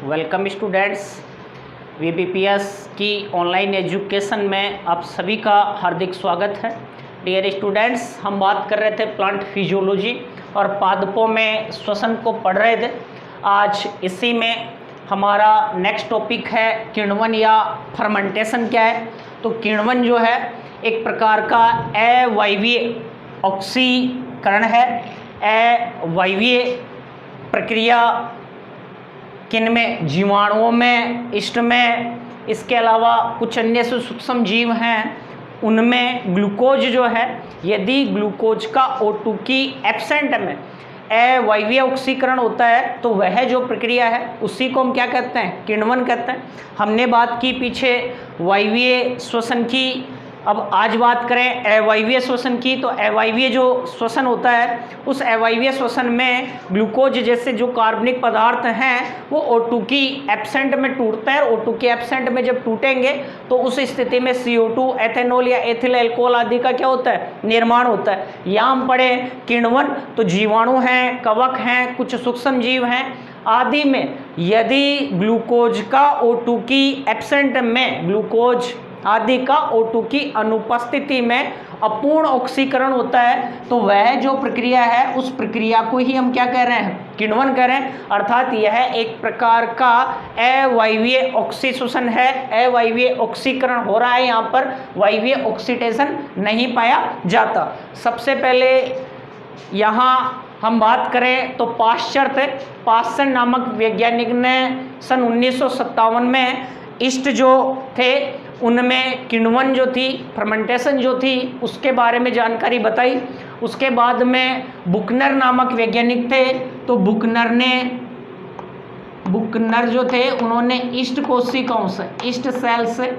Welcome students. VBPS की online education में आप सभी का हार्दिक स्वागत है। डियर स्टूडेंट्स, हम बात कर रहे थे प्लांट फिजियोलॉजी और पादपों में श्वसन को पढ़ रहे थे। आज इसी में हमारा नेक्स्ट टॉपिक है किण्वन या फर्मेंटेशन क्या है। तो किण्वन जो है एक प्रकार का अवायवीय ऑक्सीकरण है। अवायवीय प्रक्रिया किन में? जीवाणुओं में, इष्ट में, इसके अलावा कुछ अन्य सूक्ष्म जीव हैं उनमें ग्लूकोज जो है, यदि ग्लूकोज का O2 की एब्सेंट में अवायवीय ऑक्सीकरण होता है तो वह जो प्रक्रिया है उसी को हम क्या कहते हैं? किण्वन कहते हैं। हमने बात की पीछे वायवीय श्वसन की, अब आज बात करें अवायवीय श्वसन की। तो अवायवीय जो श्वसन होता है उस अवायवीय श्वसन में ग्लूकोज जैसे जो कार्बनिक पदार्थ हैं वो O2 की एब्सेंट में टूटते हैं। O2 के एब्सेंट में जब टूटेंगे तो उस स्थिति में CO2, एथेनॉल या एथिल अल्कोहल आदि का क्या होता है? निर्माण होता है। यहाँ हम पढ़े किण्वन, तो जीवाणु हैं, कवक हैं, कुछ सूक्ष्म जीव हैं आदि में यदि ग्लूकोज का O2 की एब्सेंट में, ग्लूकोज आदि का O2 की अनुपस्थिति में अपूर्ण ऑक्सीकरण होता है तो वह जो प्रक्रिया है उस प्रक्रिया को ही हम क्या कह रहे हैं? किण्वन कह रहे हैं। अर्थात यह एक प्रकार का अवायवीय ऑक्सीशोषण है, अवायवीय ऑक्सीकरण हो रहा है। यहाँ पर वायवीय ऑक्सीडेशन नहीं पाया जाता। सबसे पहले यहाँ हम बात करें तो पाश्चर नामक वैज्ञानिक ने सन 1957 में ईस्ट जो थे उनमें किण्वन जो थी, फर्मेंटेशन जो थी उसके बारे में जानकारी बताई। उसके बाद में बुकनर नामक वैज्ञानिक थे, तो बुकनर जो थे उन्होंने ईस्ट कोशिकाओं से, ईस्ट सेल से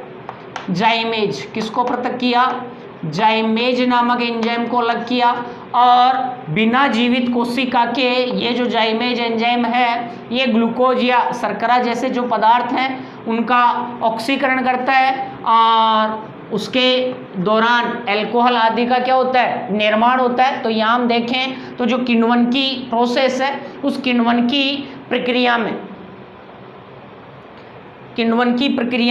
जाइमेज किसको पृथक किया? जाइमेज नामक एंजाइम को अलग किया और बिना जीवित कोशिका के ये जो जाइमेज एंजाइम है ये ग्लूकोज या शर्करा जैसे जो पदार्थ हैं उनका ऑक्सीकरण करता है और उसके दौरान अल्कोहल आदि का क्या होता है? निर्माण होता है। तो यहाँ हम देखें तो जो किण्वन की प्रोसेस है उस किण्वन की प्रक्रिया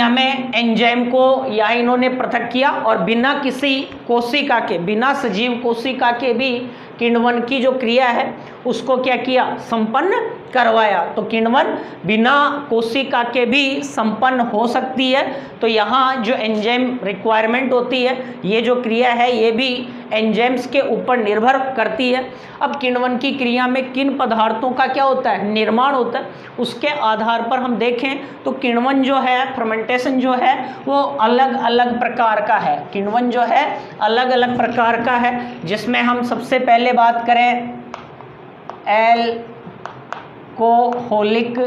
में एंजाइम को या इन्होंने पृथक किया और बिना किसी कोशिका के, बिना सजीव कोशिका के भी किण्वन की जो क्रिया है उसको क्या किया? संपन्न करवाया। तो किण्वन बिना कोशिका के भी संपन्न हो सकती है। तो यहाँ जो एंजाइम रिक्वायरमेंट होती है, ये जो क्रिया है ये भी एंजाइम्स के ऊपर निर्भर करती है। अब किण्वन की क्रिया में किन पदार्थों का क्या होता है? निर्माण होता है। उसके आधार पर हम देखें तो किण्वन जो है, फर्मेंटेशन जो है वो अलग अलग प्रकार का है। किण्वन जो है अलग अलग प्रकार का है, जिसमें हम सबसे पहले बात करें एल्कोहलिक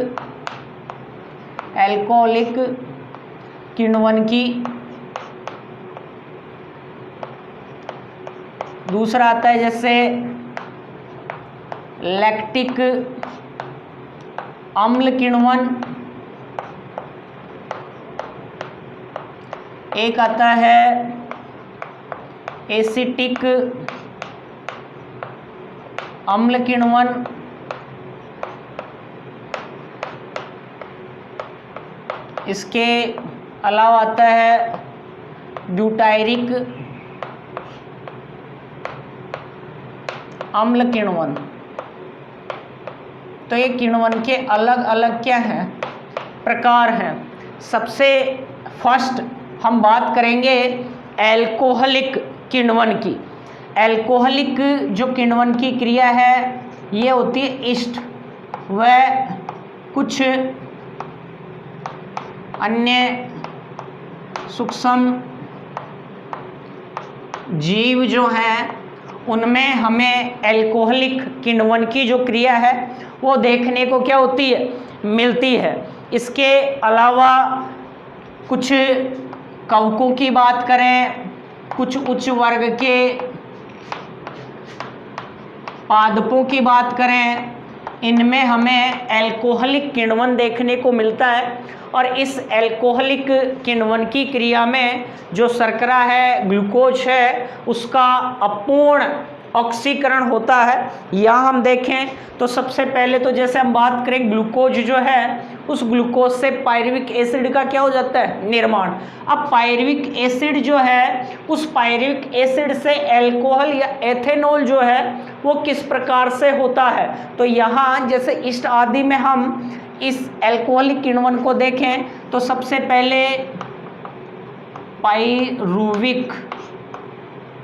किण्वन की। दूसरा आता है जैसे लैक्टिक अम्ल किण्वन। एक आता है एसिटिक अम्ल किण्वन। इसके अलावा आता है ब्यूटायरिक अम्ल किण्वन। तो ये किण्वन के अलग अलग क्या हैं? प्रकार हैं। सबसे फर्स्ट हम बात करेंगे एल्कोहलिक किण्वन की। एल्कोहलिक जो किण्वन की क्रिया है ये होती है ईस्ट व कुछ अन्य सूक्ष्म जीव जो हैं उनमें हमें एल्कोहलिक किण्वन की जो क्रिया है वो देखने को क्या होती है? मिलती है। इसके अलावा कुछ कवकों की बात करें, कुछ उच्च वर्ग के पादपों की बात करें, इनमें हमें एल्कोहलिक किण्वन देखने को मिलता है। और इस एल्कोहलिक किण्वन की क्रिया में जो शर्करा है, ग्लूकोज है, उसका अपूर्ण ऑक्सीकरण होता है। यहाँ हम देखें तो सबसे पहले तो जैसे हम बात करें ग्लूकोज जो है उस ग्लूकोज से पायरुविक एसिड का क्या हो जाता है निर्माण। अब पायरुविक एसिड जो है उस पायरुविक एसिड से अल्कोहल या एथेनॉल जो है वो किस प्रकार से होता है। तो यहाँ जैसे इष्ट आदि में हम इस अल्कोहलिक किण्वन को देखें तो सबसे पहले पायरुविक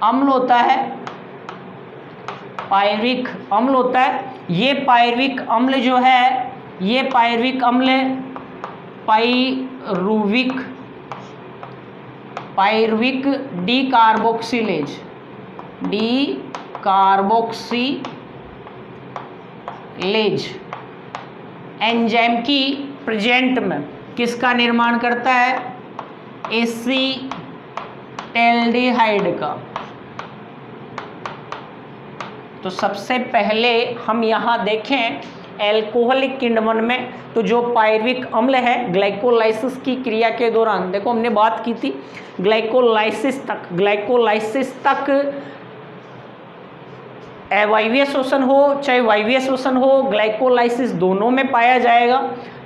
अम्ल होता है, पायरुविक अम्ल होता है। ये पायरुविक अम्ल जो है ये पायरुविक अम्ल पायरुविक डीकार्बोक्सिलेज एंजाइम की प्रेजेंट में किसका निर्माण करता है एसीटैल्डिहाइड का। तो सबसे पहले हम यहाँ देखें अल्कोहलिक किण्वन में तो जो पायरुविक अम्ल है ग्लाइकोलाइसिस की क्रिया के दौरान देखो हमने बात की थी ग्लाइकोलाइसिस तक अवायवीय शोषण हो चाहे वायवीय शोषण हो ग्लाइकोलाइसिस दोनों में पाया जाएगा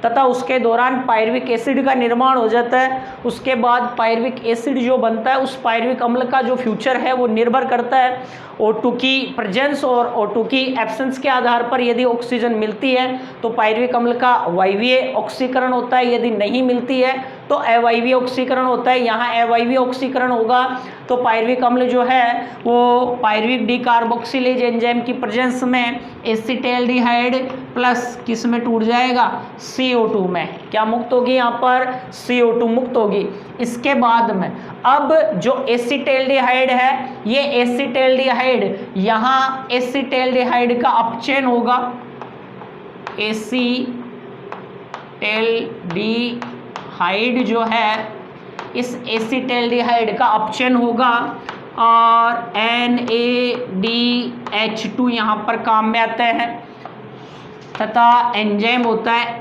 तथा उसके दौरान पायरुविक एसिड का निर्माण हो जाता है। उसके बाद पायरुविक एसिड जो बनता है उस पायरुविक अम्ल का जो फ्यूचर है वो निर्भर करता है O2 की प्रेजेंस और O2 की एब्सेंस के आधार पर। यदि ऑक्सीजन मिलती है तो पायरुविक अम्ल का वायवीय ऑक्सीकरण होता है, यदि नहीं मिलती है तो अवायवीय ऑक्सीकरण होता है। यहाँ अवायवीय ऑक्सीकरण होगा तो पायरुविक अम्ल जो है वो पायरुविक डीकार्बोक्सिलेज एंजाइम की प्रेजेंस में एसीटैल्डिहाइड प्लस किस में टूट जाएगा CO2 में। क्या मुक्त होगी यहाँ पर CO2 मुक्त होगी। इसके बाद में अब जो एसीटैल्डिहाइड है ये एसीटैल्डिहाइड यहाँ एसीटैल्डिहाइड का अपचयन होगा, एसीटैल्डिहाइड जो है इस एसीटैल्डिहाइड का अपचयन होगा और NADH2 यहाँ पर काम में आता है तथा एंजाइम होता है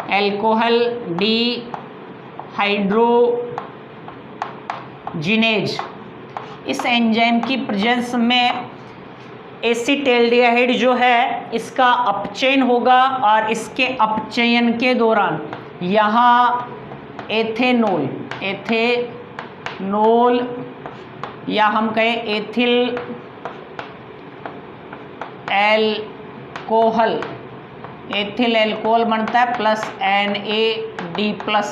अल्कोहल डिहाइड्रोजिनेज। इस एंजाइम की प्रेजेंस में एसीटैल्डिहाइड जो है इसका अपचयन होगा और इसके अपचयन के दौरान यहाँ एथेनॉल या हम कहें एथिल एल्कोहल बनता है प्लस NAD+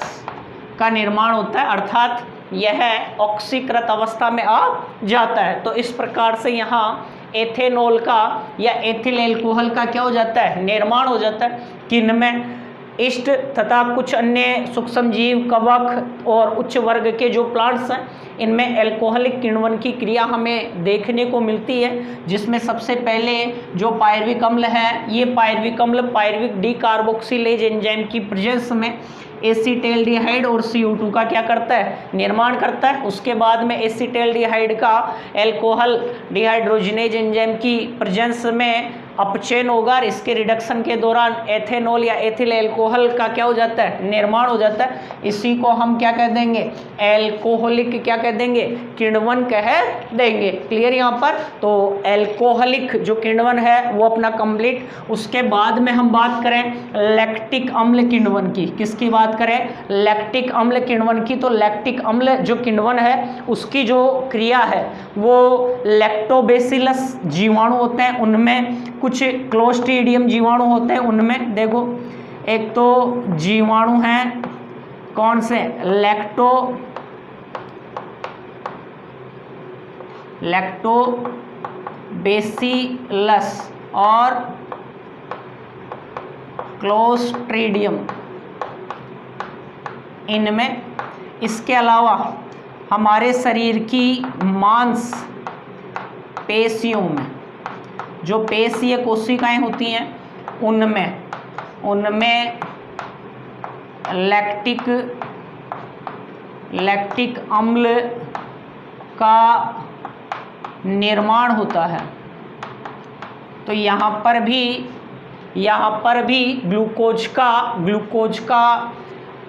का निर्माण होता है, अर्थात यह ऑक्सीकृत अवस्था में आ जाता है। तो इस प्रकार से यहाँ एथेनॉल का या एथिल एल्कोहल का क्या हो जाता है निर्माण हो जाता है। किन में इष्ट तथा कुछ अन्य सूक्ष्म जीव कवक और उच्च वर्ग के जो प्लांट्स हैं इनमें अल्कोहलिक किण्वन की क्रिया हमें देखने को मिलती है, जिसमें सबसे पहले जो पायरुविक अम्ल है ये पायरुविक अम्ल पायरुविक डीकार्बोक्सिलेज एंजाइम की प्रेजेंस में एसीटैल्डिहाइड और CO2 का क्या करता है निर्माण करता है। उसके बाद में एसीटैल्डिहाइड का अल्कोहल डिहाइड्रोजिनेज एंजाइम की प्रेजेंस में अपचयन होगा और इसके रिडक्शन के दौरान एथेनॉल या एथिल एल्कोहल का क्या हो जाता है निर्माण हो जाता है। इसी को हम क्या कह देंगे अल्कोहलिक क्या कह देंगे किण्वन कह देंगे। क्लियर यहाँ पर। तो अल्कोहलिक जो किण्वन है वो अपना कंप्लीट। उसके बाद में हम बात करें लैक्टिक अम्ल किण्वन की। किसकी बात करें लैक्टिक अम्ल किण्वन की। तो लैक्टिक अम्ल जो किण्वन है उसकी जो क्रिया है वो लैक्टोबैसिलस जीवाणु होते हैं, उनमें कुछ क्लोस्ट्रीडियम जीवाणु होते हैं। उनमें देखो एक तो जीवाणु हैं कौन से लैक्टोबैसिलस और क्लोस्ट्रीडियम इनमें। इसके अलावा हमारे शरीर की मांस पेशियों में जो पेशीय कोशिकाएं होती हैं उनमें लैक्टिक अम्ल का निर्माण होता है। तो यहाँ पर भी ग्लूकोज का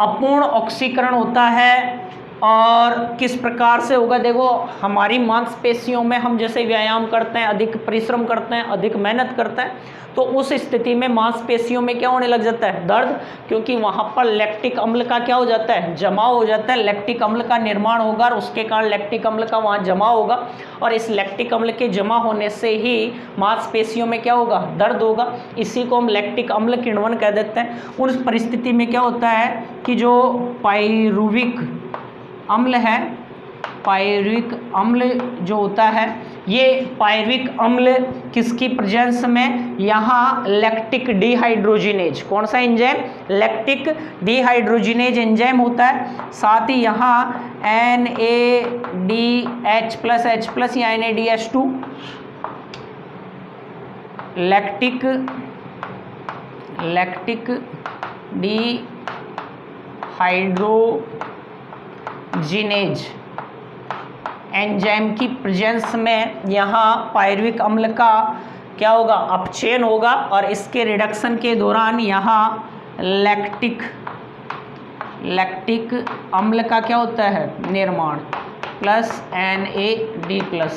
अपूर्ण ऑक्सीकरण होता है और किस प्रकार से होगा, देखो हमारी मांसपेशियों में हम जैसे व्यायाम करते हैं, अधिक परिश्रम करते हैं, अधिक मेहनत करते हैं, तो उस स्थिति में मांसपेशियों में क्या होने लग जाता है, दर्द, क्योंकि वहाँ पर लैक्टिक अम्ल का क्या हो जाता है, जमाव हो जाता है, लैक्टिक अम्ल का निर्माण होगा और उसके कारण लैक्टिक अम्ल का वहाँ जमा होगा और इस लैक्टिक अम्ल के जमा होने से ही मांसपेशियों में क्या होगा, दर्द होगा। इसी को हम लैक्टिक अम्ल किण्वन कह देते हैं। उस परिस्थिति में क्या होता है कि जो पाइरुविक अम्ल है, पाइरुविक अम्ल जो होता है, ये पाइरुविक अम्ल किसकी प्रेजेंस में, यहाँ लैक्टिक डिहाइड्रोजिनेज, कौन सा एंजाइम, लैक्टिक डिहाइड्रोजिनेज एंजाइम होता है। साथ ही यहाँ NADH+ या NADH2 लैक्टिक डिहाइड्रोजिनेज एंजाइम की प्रेजेंस में यहाँ पाइरुविक अम्ल का क्या होगा, अपचयन होगा और इसके रिडक्शन के दौरान यहाँ लैक्टिक अम्ल का क्या होता है, निर्माण, प्लस NAD+,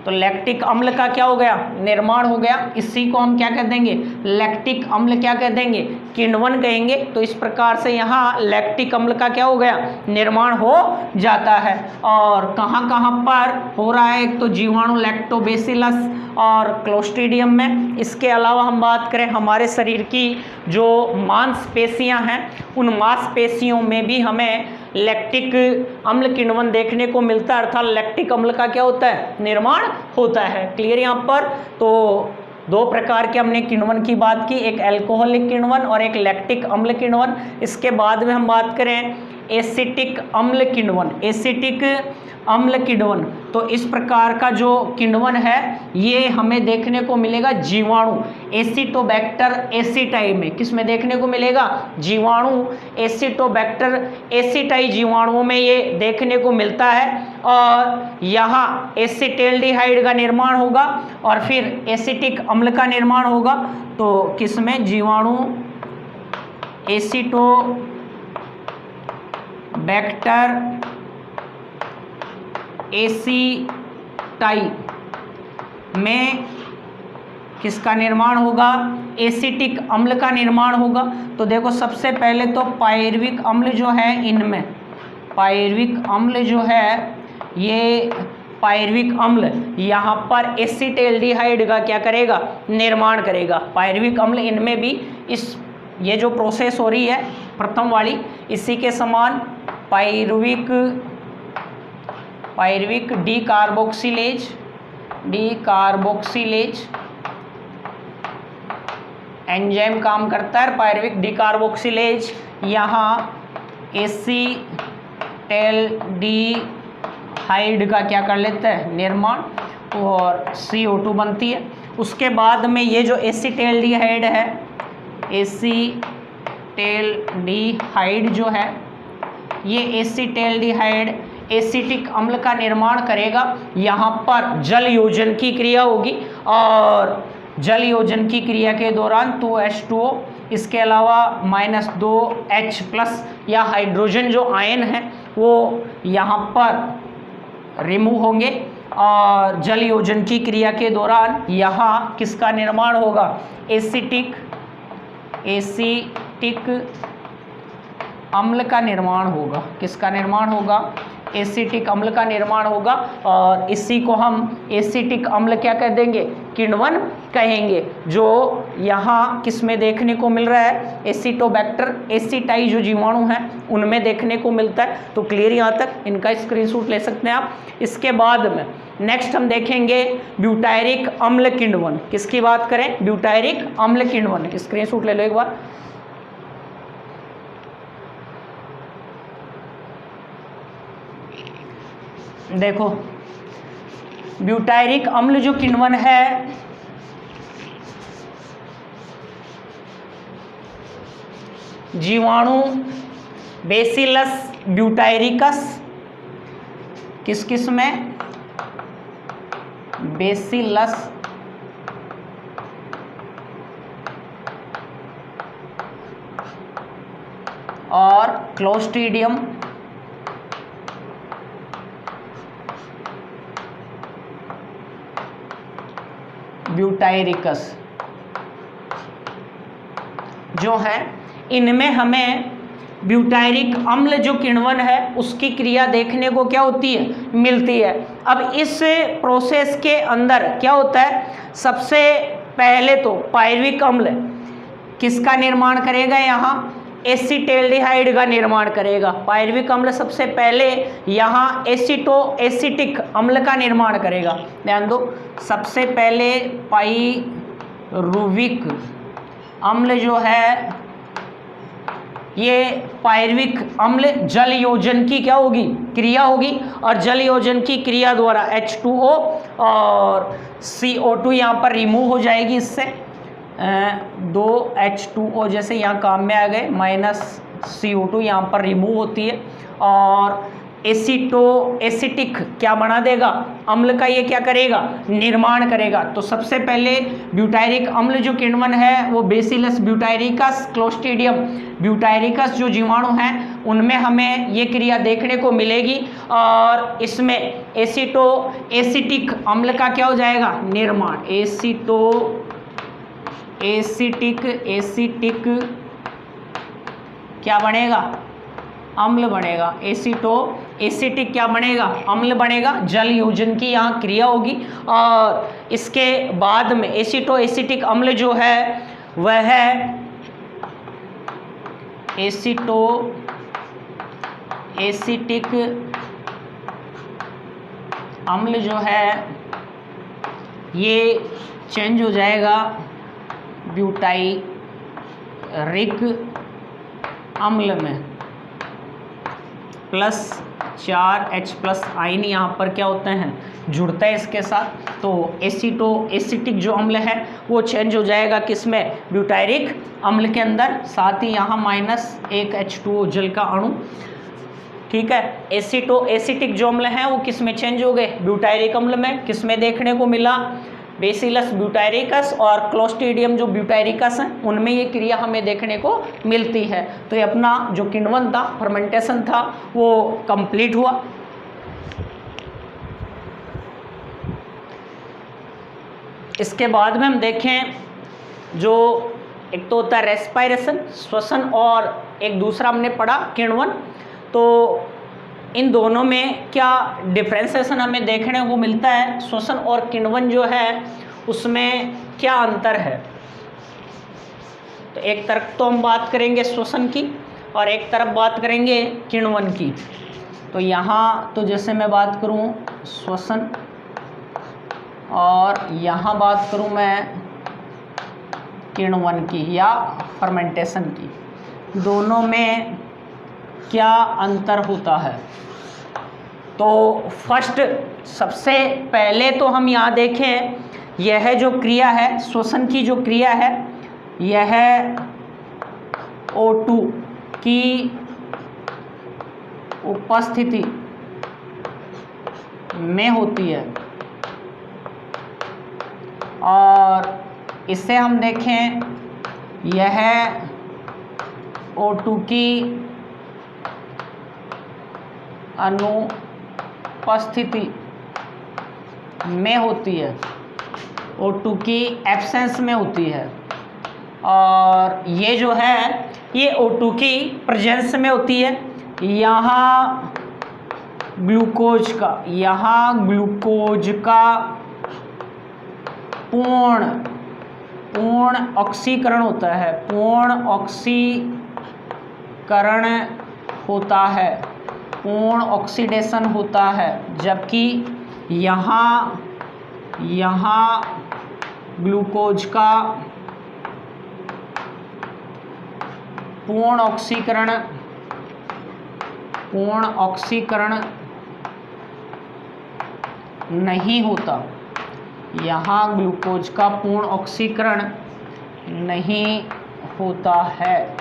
तो लैक्टिक अम्ल का क्या हो गया, निर्माण हो गया। इसी को हम क्या कह देंगे, लैक्टिक अम्ल क्या कह देंगे, किण्वन कहेंगे। तो इस प्रकार से यहाँ लैक्टिक अम्ल का क्या हो गया, निर्माण हो जाता है। और कहाँ कहाँ पर हो रहा है, एक तो जीवाणु लैक्टोबैसिलस और क्लोस्ट्रीडियम में। इसके अलावा हम बात करें हमारे शरीर की जो मांसपेशियाँ हैं, उन मांसपेशियों में भी हमें लैक्टिक अम्ल किण्वन देखने को मिलता है, अर्थात लैक्टिक अम्ल का क्या होता है, निर्माण होता है। क्लियर यहाँ पर। तो दो प्रकार के हमने किण्वन की बात की, एक एल्कोहलिक किण्वन और एक लैक्टिक अम्ल किण्वन। इसके बाद में हम बात करें एसिटिक अम्ल किण्वन, एसिटिक अम्ल किण्वन। तो इस प्रकार का जो किण्वन है ये हमें देखने को मिलेगा जीवाणु एसिटोबैक्टर एसिटाई में। किस में देखने को मिलेगा, जीवाणु एसिटोबैक्टर एसिटाई जीवाणुओं में ये देखने को मिलता है। और यहाँ एसिटेल्डिहाइड का निर्माण होगा और फिर एसिटिक अम्ल का निर्माण होगा। तो किस में, जीवाणु एसिटोबैक्टर एसिटाई में किसका निर्माण होगा, एसिटिक अम्ल का निर्माण होगा। तो देखो सबसे पहले तो पाइरुविक अम्ल जो है, इनमें पाइरुविक अम्ल जो है, ये पाइरुविक अम्ल यहाँ पर एसिटेल्डिहाइड का क्या करेगा, निर्माण करेगा। पाइरुविक अम्ल इनमें भी ये जो प्रोसेस हो रही है प्रथम वाली, इसी के समान पाइरुविक डीकार्बोक्सिलेज एंजाइम काम करता है। पाइरुविक डीकार्बोक्सिलेज यहाँ एसिटेल्डिहाइड का क्या कर लेता है, निर्माण, और CO2 बनती है। उसके बाद में ये जो एसिटेल्डिहाइड है, एसिटेल्डिहाइड जो है, ये एसिटेल्डिहाइड एसिटिक अम्ल का निर्माण करेगा। यहाँ पर जल योजन की क्रिया होगी और जल योजन की क्रिया के दौरान 2H2O, इसके अलावा -2H+ या हाइड्रोजन जो आयन है वो यहाँ पर रिमूव होंगे और जल योजन की क्रिया के दौरान यहाँ किसका निर्माण होगा, एसिटिक अम्ल का निर्माण होगा। किसका निर्माण होगा, एसिटिक अम्ल का निर्माण होगा। और इसी को हम एसिटिक अम्ल क्या कह देंगे, किण्वन कहेंगे, जो यहाँ किस में देखने को मिल रहा है, एसिटोबैक्टर एसिटाई जो जीवाणु हैं उनमें देखने को मिलता है। तो क्लियर यहाँ तक, इनका स्क्रीनशॉट ले सकते हैं आप। इसके बाद में नेक्स्ट हम देखेंगे ब्यूटायरिक अम्ल किण्वन। किसकी बात करें, ब्यूटायरिक अम्ल किण्वन। स्क्रीनशॉट ले लो एक बार। देखो ब्यूटायरिक अम्ल जो किण्वन है, जीवाणु बेसिलस ब्यूटायरिकस, किस में, बेसिलस और क्लोस्ट्रीडियम ब्यूटाइरिकस जो है, इनमें हमें ब्यूटाइरिक अम्ल जो किण्वन है उसकी क्रिया देखने को क्या होती है, मिलती है। अब इस प्रोसेस के अंदर क्या होता है, सबसे पहले तो पायरुविक अम्ल किसका निर्माण करेगा, यहाँ एसिटेल्डिहाइड का निर्माण करेगा। पायरुविक अम्ल सबसे पहले यहाँ एसिटिक अम्ल का निर्माण करेगा। ध्यान दो, सबसे पहले पायरुविक अम्ल जो है, ये पायरुविक अम्ल जल योजन की क्या होगी, क्रिया होगी, और जल योजन की क्रिया द्वारा H2O और CO2 यहाँ पर रिमूव हो जाएगी। इससे 2 H2O जैसे यहाँ काम में आ गए, माइनस CO2 यहाँ पर रिमूव होती है, और एसिटिक क्या बना देगा, अम्ल का ये क्या करेगा, निर्माण करेगा। तो सबसे पहले ब्यूटाइरिक अम्ल जो किण्वन है वो बेसिलस ब्यूटाइरिकस, क्लोस्ट्रीडियम ब्यूटाइरिकस जो जीवाणु हैं उनमें हमें ये क्रिया देखने को मिलेगी, और इसमें एसिटिक अम्ल का क्या हो जाएगा, निर्माण। एसिटिक क्या बनेगा, अम्ल बनेगा। एसिटिक क्या बनेगा, अम्ल बनेगा। जल योजन की यहाँ क्रिया होगी, और इसके बाद में एसिटिक अम्ल जो है वह है एसिटिक अम्ल जो है ये चेंज हो जाएगा ब्यूटाइरिक अम्ल में, +4H+ आयन यहाँ पर क्या होते हैं, जुड़ता है इसके साथ। तो एसिटिक जो अम्ल है वो चेंज हो जाएगा किसमें, ब्यूटाइरिक अम्ल के अंदर। साथ ही यहाँ -1 H2O जल का अणु, ठीक है। एसिटिक जो अम्ल हैं वो किस में चेंज हो गए, ब्यूटाइरिक अम्ल में। किस में देखने को मिला, बेसिलस ब्यूटाइरिकस और क्लोस्ट्रीडियम जो ब्यूटाइरिकस हैं उनमें ये क्रिया हमें देखने को मिलती है। तो ये अपना जो किण्वन था, फर्मेंटेशन था, वो कंप्लीट हुआ। इसके बाद में हम देखें, जो एक तो होता है रेस्पायरेशन, श्वसन, और एक दूसरा हमने पढ़ा किण्वन। तो इन दोनों में क्या डिफ्रेंसिएशन हमें देखने को मिलता है, श्वसन और किण्वन जो है उसमें क्या अंतर है। तो एक तरफ तो हम बात करेंगे श्वसन की, और एक तरफ बात करेंगे किण्वन की। तो यहाँ तो जैसे मैं बात करूँ श्वसन, और यहाँ बात करूँ मैं किण्वन की या फर्मेंटेशन की, दोनों में क्या अंतर होता है। तो फर्स्ट, सबसे पहले तो हम यहाँ देखें, यह जो क्रिया है, श्वसन की जो क्रिया है, यह O2 की उपस्थिति में होती है, और इसे हम देखें, यह O2 की अनुपस्थिति में होती है, O2 की एब्सेंस में होती है। और ये जो है ये O2 की प्रेजेंस में होती है। यहाँ ग्लूकोज का पूर्ण ऑक्सीकरण होता है, पूर्ण ऑक्सीकरण होता है, पूर्ण ऑक्सीडेशन होता है। जबकि यहाँ ग्लूकोज का पूर्ण ऑक्सीकरण नहीं होता, यहाँ ग्लूकोज का पूर्ण ऑक्सीकरण नहीं होता है।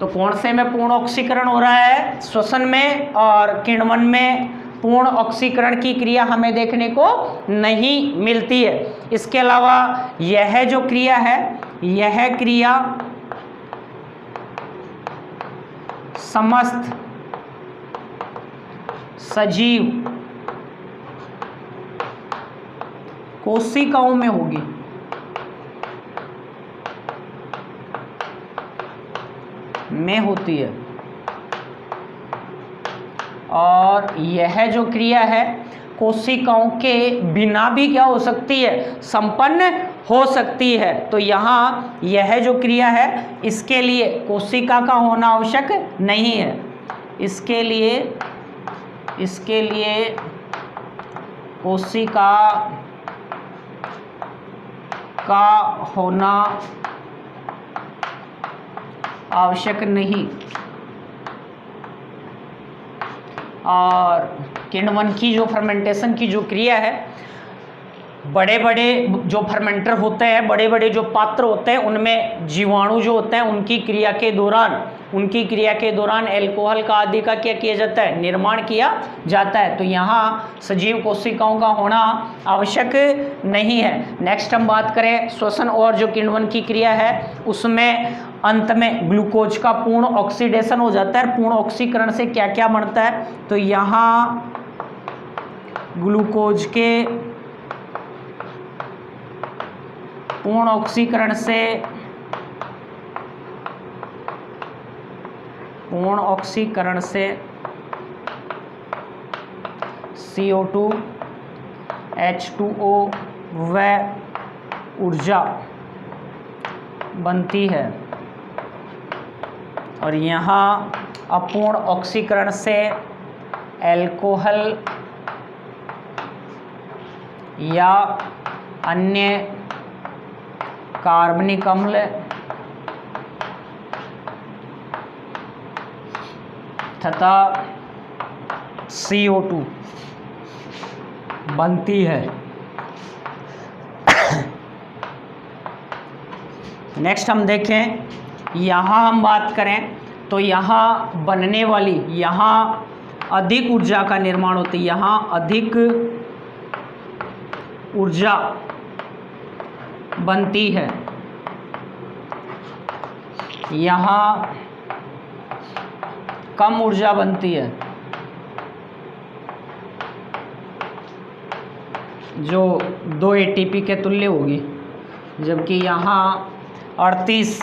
तो कौन से में पूर्ण ऑक्सीकरण हो रहा है, श्वसन में, और किण्वन में पूर्ण ऑक्सीकरण की क्रिया हमें देखने को नहीं मिलती है। इसके अलावा यह जो क्रिया है, यह क्रिया समस्त सजीव कोशिकाओं में होगी। में होती है। और यह जो क्रिया है कोशिकाओं के बिना भी क्या हो सकती है, संपन्न हो सकती है। तो यहाँ यह जो क्रिया है इसके लिए कोशिका का होना आवश्यक नहीं है। इसके लिए कोशिका का होना आवश्यक नहीं। और किण्वन की जो फर्मेंटेशन की जो क्रिया है, बड़े बड़े जो फर्मेंटर होते हैं, बड़े बड़े जो पात्र होते हैं, उनमें जीवाणु जो होते हैं उनकी क्रिया के दौरान एल्कोहल का आदि का क्या किया जाता है, निर्माण किया जाता है। तो यहाँ सजीव कोशिकाओं का होना आवश्यक नहीं है। नेक्स्ट हम बात करें श्वसन और जो किण्वन की क्रिया है उसमें अंत में ग्लूकोज का पूर्ण ऑक्सीडेशन हो जाता है। पूर्ण ऑक्सीकरण से क्या क्या बनता है, तो यहाँ ग्लूकोज के पूर्ण ऑक्सीकरण से CO2 H2O व ऊर्जा बनती है। और यहाँ अपूर्ण ऑक्सीकरण से एल्कोहल या अन्य कार्बनिक अम्ल तथा CO2 बनती है। नेक्स्ट हम देखें, यहाँ हम बात करें तो यहाँ बनने वाली, यहाँ अधिक ऊर्जा का निर्माण होती है। यहाँ अधिक ऊर्जा बनती है, यहाँ कम ऊर्जा बनती है। जो 2 ATP के तुल्य होगी, जबकि यहाँ 38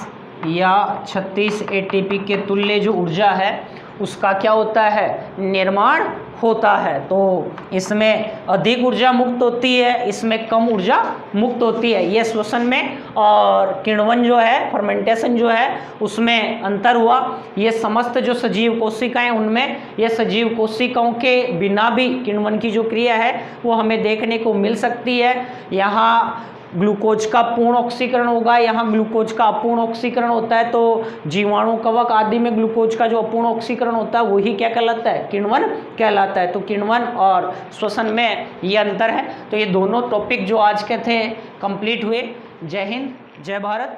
या 36 ATP के तुल्य जो ऊर्जा है उसका क्या होता है, निर्माण होता है। तो इसमें अधिक ऊर्जा मुक्त होती है, इसमें कम ऊर्जा मुक्त होती है। ये श्वसन में और किण्वन जो है, फर्मेंटेशन जो है, उसमें अंतर हुआ। ये समस्त जो सजीव कोशिकाएं, उनमें ये सजीव कोशिकाओं के बिना भी किण्वन की जो क्रिया है वो हमें देखने को मिल सकती है। यहाँ ग्लूकोज का पूर्ण ऑक्सीकरण होगा, यहाँ ग्लूकोज का अपूर्ण ऑक्सीकरण होता है। तो जीवाणु, कवक आदि में ग्लूकोज का जो अपूर्ण ऑक्सीकरण होता है वही क्या कहलाता है, किण्वन कहलाता है। तो किण्वन और श्वसन में ये अंतर है। तो ये दोनों टॉपिक जो आज के थे कंप्लीट हुए। जय हिंद, जय भारत।